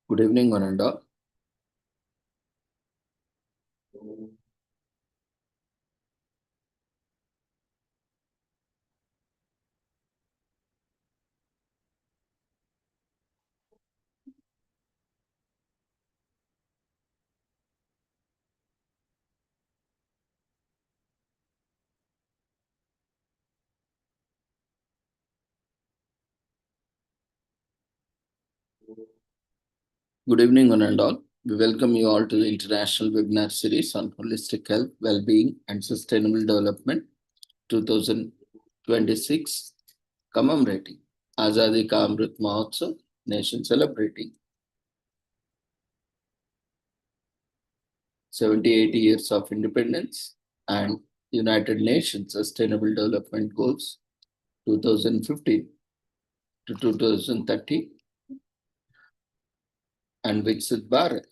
Good evening, one and all. Good evening, one and all. We welcome you all to the international webinar series on holistic health, well-being, and sustainable development 2026, commemorating Azadi Ka Amrit Mahotsav, nation celebrating 78 years of independence and United Nations Sustainable Development Goals 2015 to 2030 and Viksit Bharat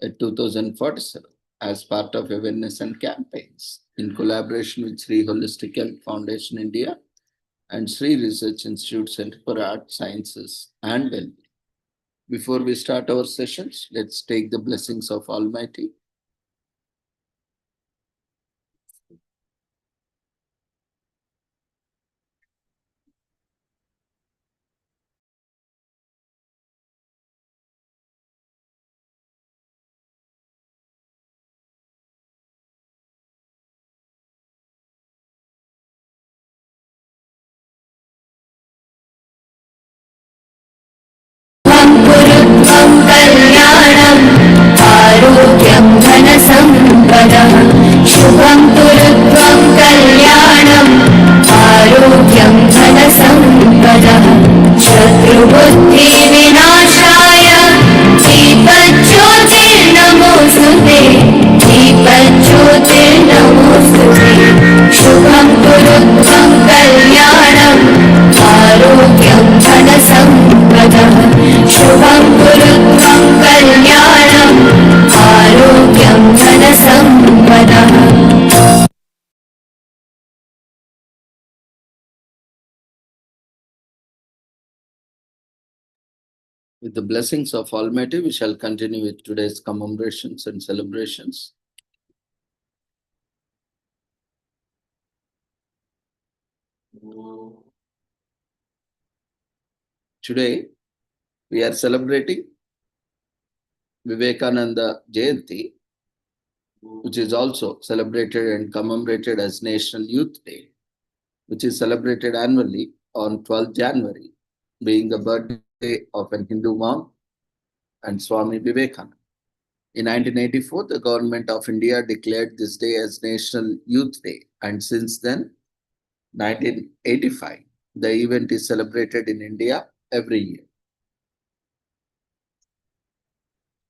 at 2047 as part of awareness and campaigns in collaboration with Sri Holistic Health Foundation India and Sri Research Institute Center for Art Sciences and Wellbeing. Before we start our sessions, let's take the blessings of Almighty. कल्याणम् आरोग्यं धनसम्पदः शुभं कुरुत्वं कल्याणम् आरोग्यं धनसम्पदः शत्रुबुद्धिविनाशाय दीपज्योतिर्नमोऽस्तुते दीपज्योतिर्नमोऽस्तुते शुभं कुरुत्वं कल्याणम् आरोग्यं धनसम्पदः शुभं कुरुत्वं कल्याणम् आरोग्यं धनसम्पदः With the blessings of Almighty, we shall continue with today's commemorations and celebrations. Today, we are celebrating Vivekananda Jayanti, which is also celebrated and commemorated as National Youth Day, which is celebrated annually on 12th January, being the birthday of an Hindu monk and Swami Vivekananda. In 1984, the government of India declared this day as National Youth Day, and since then, 1985, the event is celebrated in India every year.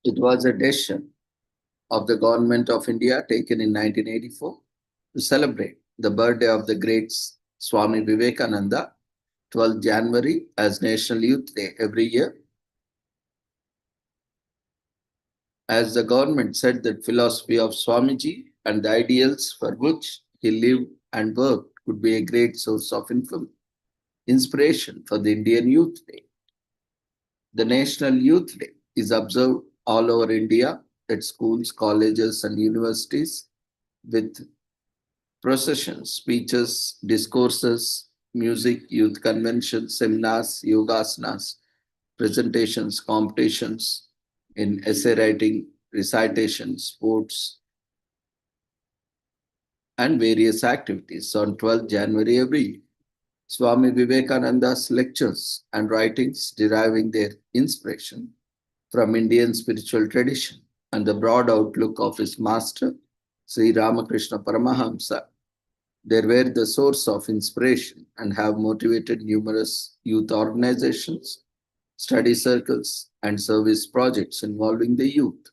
It was a decision of the government of India taken in 1984 to celebrate the birthday of the great Swami Vivekananda, 12th January, as National Youth Day every year. As the government said that philosophy of Swamiji and the ideals for which he lived and worked could be a great source of inspiration for the Indian Youth Day. The National Youth Day is observed all over India at schools, colleges, and universities with processions, speeches, discourses, music, youth conventions, seminars, yogasanas, presentations, competitions in essay writing, recitation, sports, and various activities on 12th January every year. Swami Vivekananda's lectures and writings deriving their inspiration from Indian spiritual tradition and the broad outlook of his master, Sri Ramakrishna Paramahamsa, they were the source of inspiration and have motivated numerous youth organizations, study circles, and service projects involving the youth.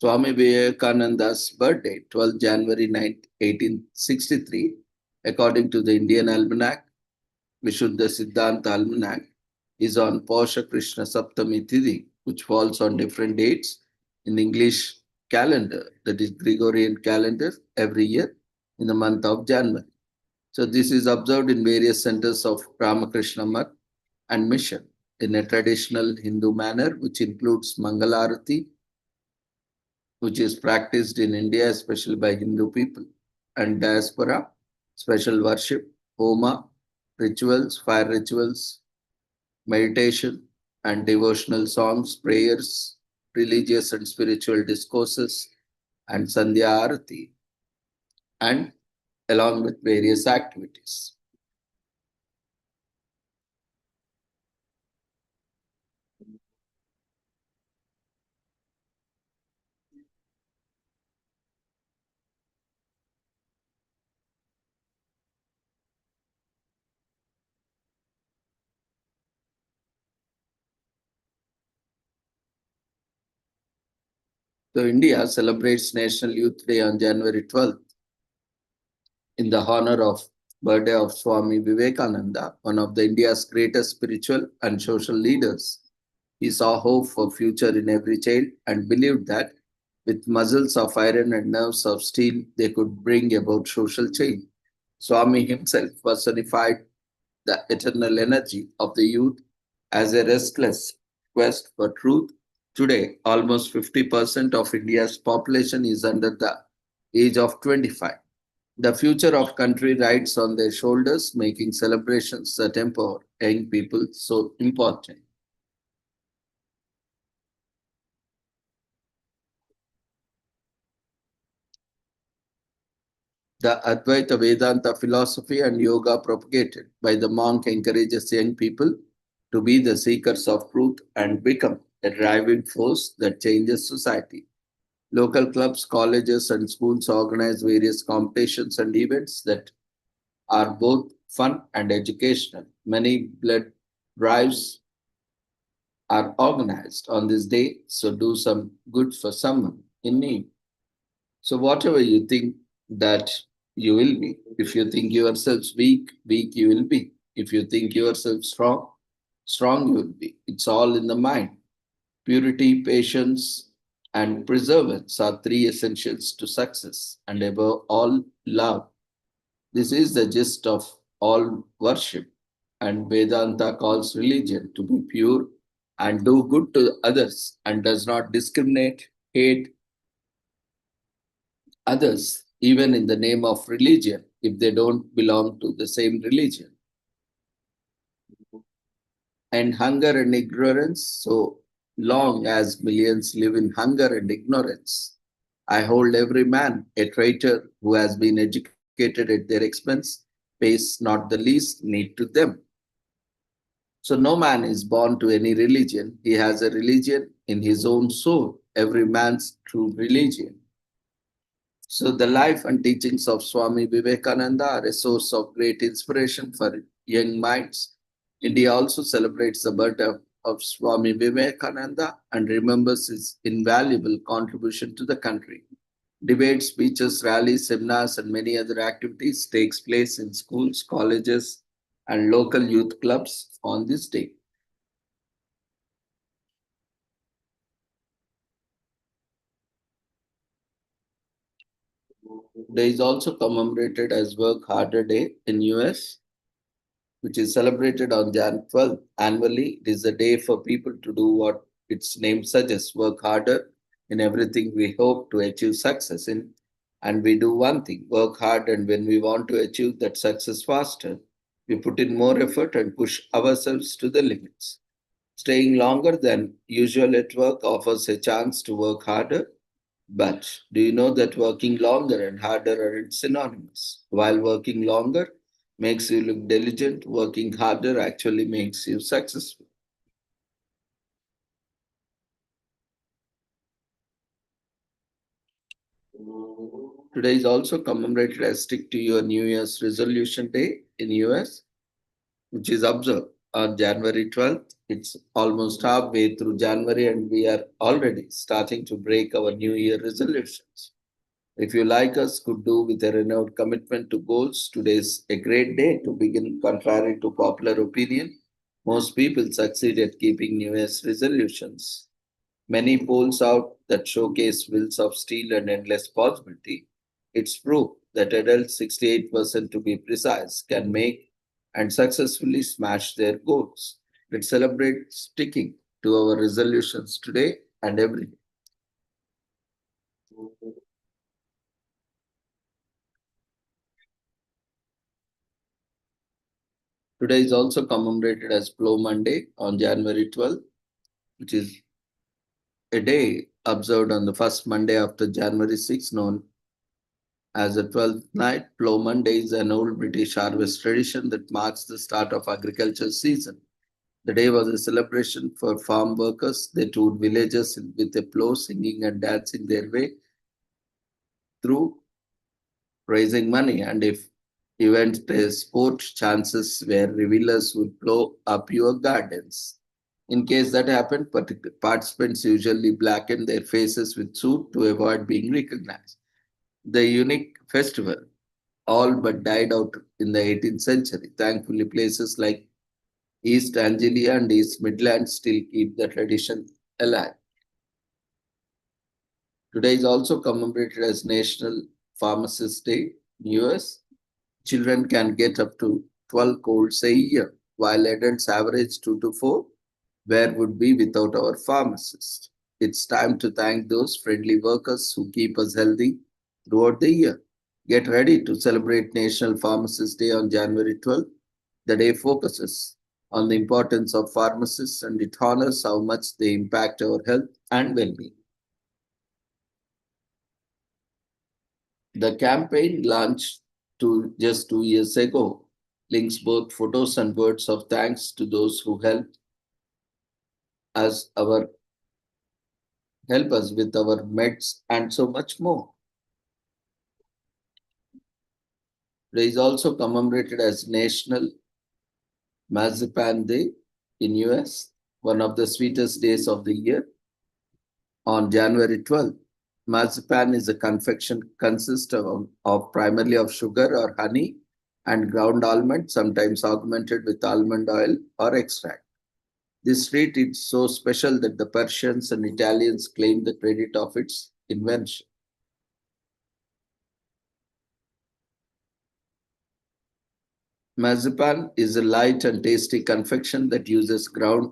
Swami Vivekananda's birthday, 12th January 1863, according to the Indian Almanac, Vishuddha Siddhanta Almanac, is on Pausha Krishna Saptami Tithi, which falls on different dates in English calendar, that is Gregorian calendar, every year. in the month of January. So this is observed in various centers of Ramakrishna Math and Mission in a traditional Hindu manner, which includes Mangalarati, which is practiced in India, especially by Hindu people, and diaspora, special worship, homa, rituals, fire rituals, meditation, and devotional songs, prayers, religious and spiritual discourses, and Sandhya Arati, and along with various activities. So India celebrates National Youth Day on January 12th in the honor of birthday of Swami Vivekananda, one of the India's greatest spiritual and social leaders. He saw hope for future in every child and believed that with muscles of iron and nerves of steel, they could bring about social change. Swami himself personified the eternal energy of the youth as a restless quest for truth. Today, almost 50% of India's population is under the age of 25. The future of country rides on their shoulders, making celebrations that empower young people so important. The Advaita Vedanta philosophy and yoga propagated by the monk encourages young people to be the seekers of truth and become a driving force that changes society. Local clubs, colleges, and schools organize various competitions and events that are both fun and educational. Many blood drives are organized on this day, so do some good for someone in need. So, whatever you think that you will be, if you think yourself weak, weak you will be. If you think yourself strong, strong you will be. It's all in the mind. Purity, patience, and perseverance are three essentials to success, and above all, love. This is the gist of all worship, and Vedanta calls religion to be pure and do good to others and does not discriminate, hate others, even in the name of religion, if they don't belong to the same religion. And hunger and ignorance, so long as millions live in hunger and ignorance, I hold every man a traitor who has been educated at their expense, pays not the least need to them. So no man is born to any religion. He has a religion in his own soul, every man's true religion. So the life and teachings of Swami Vivekananda are a source of great inspiration for young minds. India also celebrates the birth of Swami Vivekananda and remembers his invaluable contribution to the country. Debates, speeches, rallies, seminars, and many other activities takes place in schools, colleges, and local youth clubs on this day. Day is also commemorated as Work Harder Day in US, which is celebrated on Jan 12th. Annually, it is a day for people to do what its name suggests, work harder in everything we hope to achieve success in. And we do one thing, work hard, and when we want to achieve that success faster, we put in more effort and push ourselves to the limits. Staying longer than usual at work offers a chance to work harder. But do you know that working longer and harder are synonymous? While working longer makes you look diligent, working harder actually makes you successful. Today is also commemorated as Stick to Your New Year's Resolution Day in US, which is observed on January 12th. It's almost halfway through January and we are already starting to break our New Year resolutions. If you like us, could do with a renewed commitment to goals, today's a great day to begin. Contrary to popular opinion, most people succeed at keeping New Year's resolutions. Many polls out that showcase wills of steel and endless possibility. It's proof that adults, 68% to be precise, can make and successfully smash their goals. Let's celebrate sticking to our resolutions today and every day. Today is also commemorated as Plow Monday on January 12th, which is a day observed on the first Monday after January 6th, known as the 12th night. Plow Monday is an old British harvest tradition that marks the start of agriculture season. The day was a celebration for farm workers. They toured villages with a plow, singing and dancing their way through, raising money. And if event sport chances where revelers would plow up your gardens. In case that happened, participants usually blackened their faces with soot to avoid being recognized. The unique festival all but died out in the 18th century. Thankfully, places like East Anglia and East Midlands still keep the tradition alive. Today is also commemorated as National Pharmacist Day in US. Children can get up to 12 colds a year, while adults average 2 to 4. Where would we without our pharmacists? It's time to thank those friendly workers who keep us healthy throughout the year. Get ready to celebrate National Pharmacist Day on January 12th. The day focuses on the importance of pharmacists and it honors how much they impact our health and well being. The campaign launched just 2 years ago links both photos and words of thanks to those who us our help us with our meds and so much more. It is also commemorated as National Marzipan Day in US, one of the sweetest days of the year. On January 12th, marzipan is a confection consists of primarily of sugar or honey and ground almond, sometimes augmented with almond oil or extract. This treat is so special that the Persians and Italians claim the credit of its invention. Marzipan is a light and tasty confection that uses ground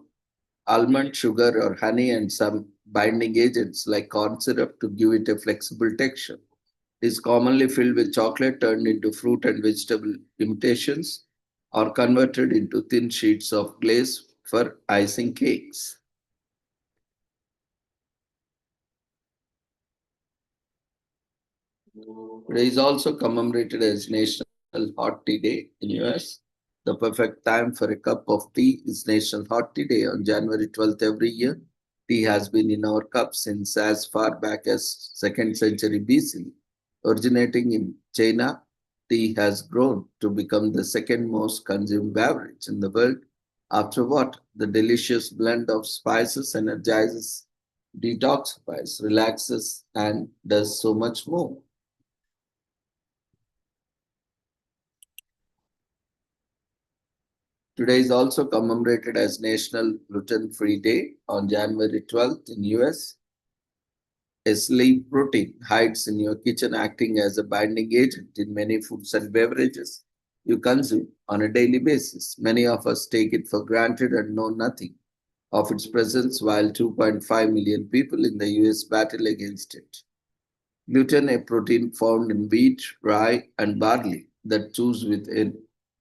almond, sugar, or honey and some binding agents like corn syrup to give it a flexible texture. It is commonly filled with chocolate turned into fruit and vegetable imitations or converted into thin sheets of glaze for icing cakes. It is also commemorated as National Hot Tea Day in US. The perfect time for a cup of tea is National Hot Tea Day on January 12th every year. Tea has been in our cups since as far back as 2nd century BC. Originating in China, tea has grown to become the second most consumed beverage in the world after what? The delicious blend of spices energizes, detoxifies, relaxes, and does so much more. Today is also commemorated as National Gluten-Free Day on January 12th in US. A sleep protein hides in your kitchen acting as a binding agent in many foods and beverages you consume on a daily basis. Many of us take it for granted and know nothing of its presence while 2.5 million people in the US battle against it. Gluten, a protein found in wheat, rye, and barley that choose with a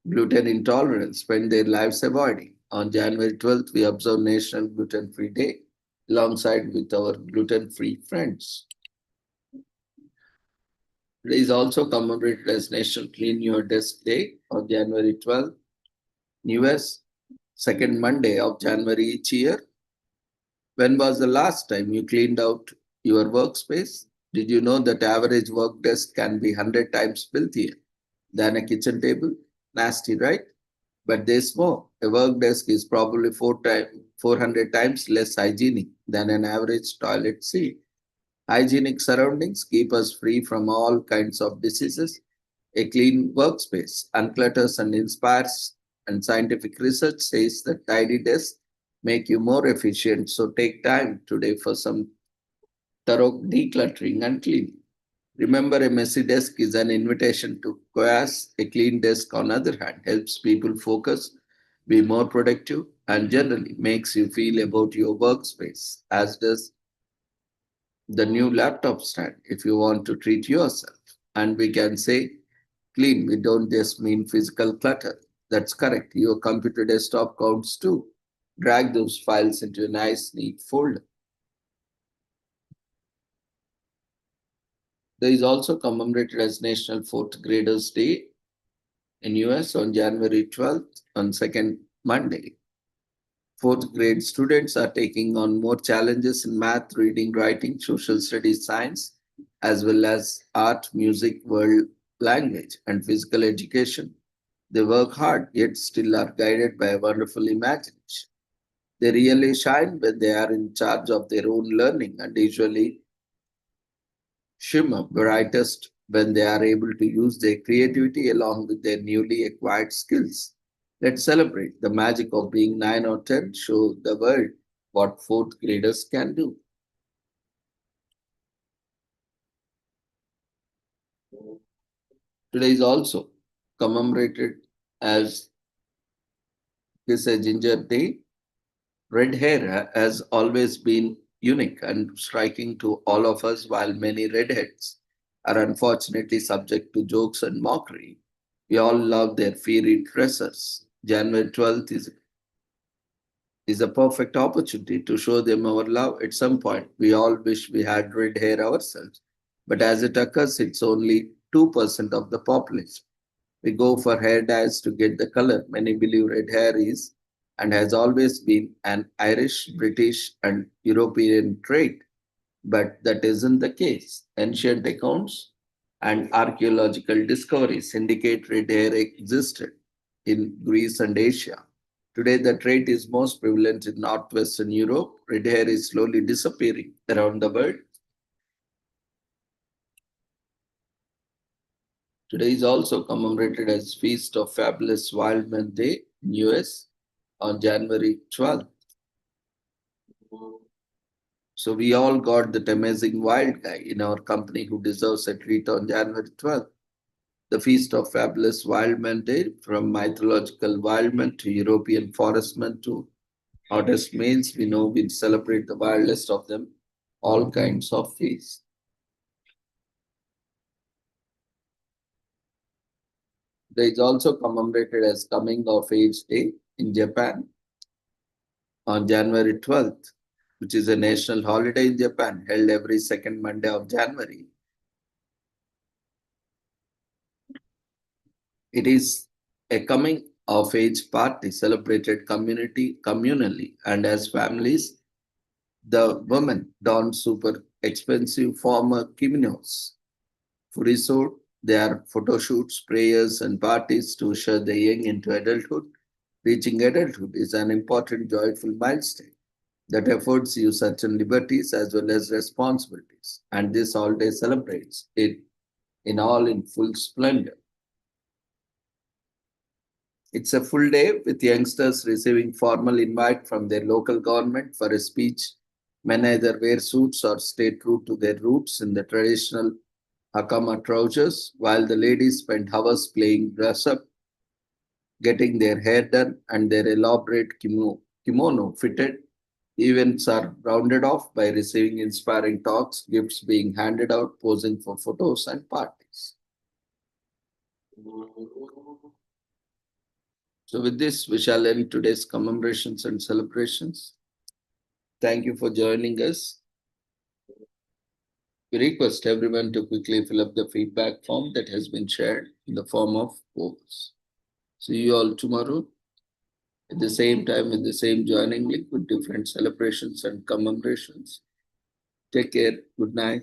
gluten intolerance spend their lives avoiding. On January 12th, we observe National Gluten Free Day alongside with our gluten free friends. It is also commemorated as National Clean Your Desk Day on January 12th. US, second Monday of January each year. When was the last time you cleaned out your workspace? Did you know that average work desk can be 100 times filthier than a kitchen table? Nasty, right? But there's more. A work desk is probably 400 times less hygienic than an average toilet seat. Hygienic surroundings keep us free from all kinds of diseases. A clean workspace unclutters and inspires, and scientific research says that tidy desks make you more efficient. So take time today for some thorough decluttering and cleaning. Remember, a messy desk is an invitation to chaos. A clean desk, on the other hand, helps people focus, be more productive, and generally makes you feel about your workspace, as does the new laptop stand if you want to treat yourself. And we can say clean, we don't just mean physical clutter. That's correct. Your computer desktop counts too. Drag those files into a nice, neat folder. There is also commemorated as National Fourth Graders Day in US on January 12th on second Monday. Fourth grade students are taking on more challenges in math, reading, writing, social studies, science, as well as art, music, world language, and physical education. They work hard, yet still are guided by a wonderful imagination. They really shine when they are in charge of their own learning and usually shimmer brightest when they are able to use their creativity along with their newly acquired skills. Let's celebrate the magic of being 9 or 10, show the world what fourth graders can do. Today is also commemorated as Kiss a Ginger Day. Red hair has always been unique and striking to all of us, while many redheads are unfortunately subject to jokes and mockery. We all love their fiery dresses. January 12th is a perfect opportunity to show them our love. At some point, we all wish we had red hair ourselves, but as it occurs, it's only 2% of the population. We go for hair dyes to get the color. Many believe red hair is and has always been an Irish, British, and European trait, but that isn't the case. Ancient accounts and archaeological discoveries indicate red hair existed in Greece and Asia. Today, the trait is most prevalent in northwestern Europe. Red hair is slowly disappearing around the world. Today is also commemorated as Feast of Fabulous Wild Men Day in US on January 12th. So we all got that amazing wild guy in our company who deserves a treat on January 12th. The Feast of Fabulous Wild Men Day, from mythological wild men to European forestmen to hottest males, we know we celebrate the wildest of them, all kinds of feasts. There is also commemorated as Coming of Age Day in Japan on January 12th, which is a national holiday in Japan held every second Monday of January. It is a coming of age party celebrated communally and as families. The women don super expensive former kimonos. Furisode, there are photo shoots, prayers, and parties to usher the young into adulthood. Reaching adulthood is an important, joyful milestone that affords you certain liberties as well as responsibilities. And this holiday celebrates it in full splendor. It's a full day with youngsters receiving formal invite from their local government for a speech. Men either wear suits or stay true to their roots in the traditional hakama trousers, while the ladies spend hours playing dress up, getting their hair done, and their elaborate kimono fitted. Events are rounded off by receiving inspiring talks, gifts being handed out, posing for photos, and parties. So, with this, we shall end today's commemorations and celebrations. Thank you for joining us. We request everyone to quickly fill up the feedback form that has been shared in the form of polls. See you all tomorrow at the same time with the same joining link with different celebrations and commemorations. Take care. Good night.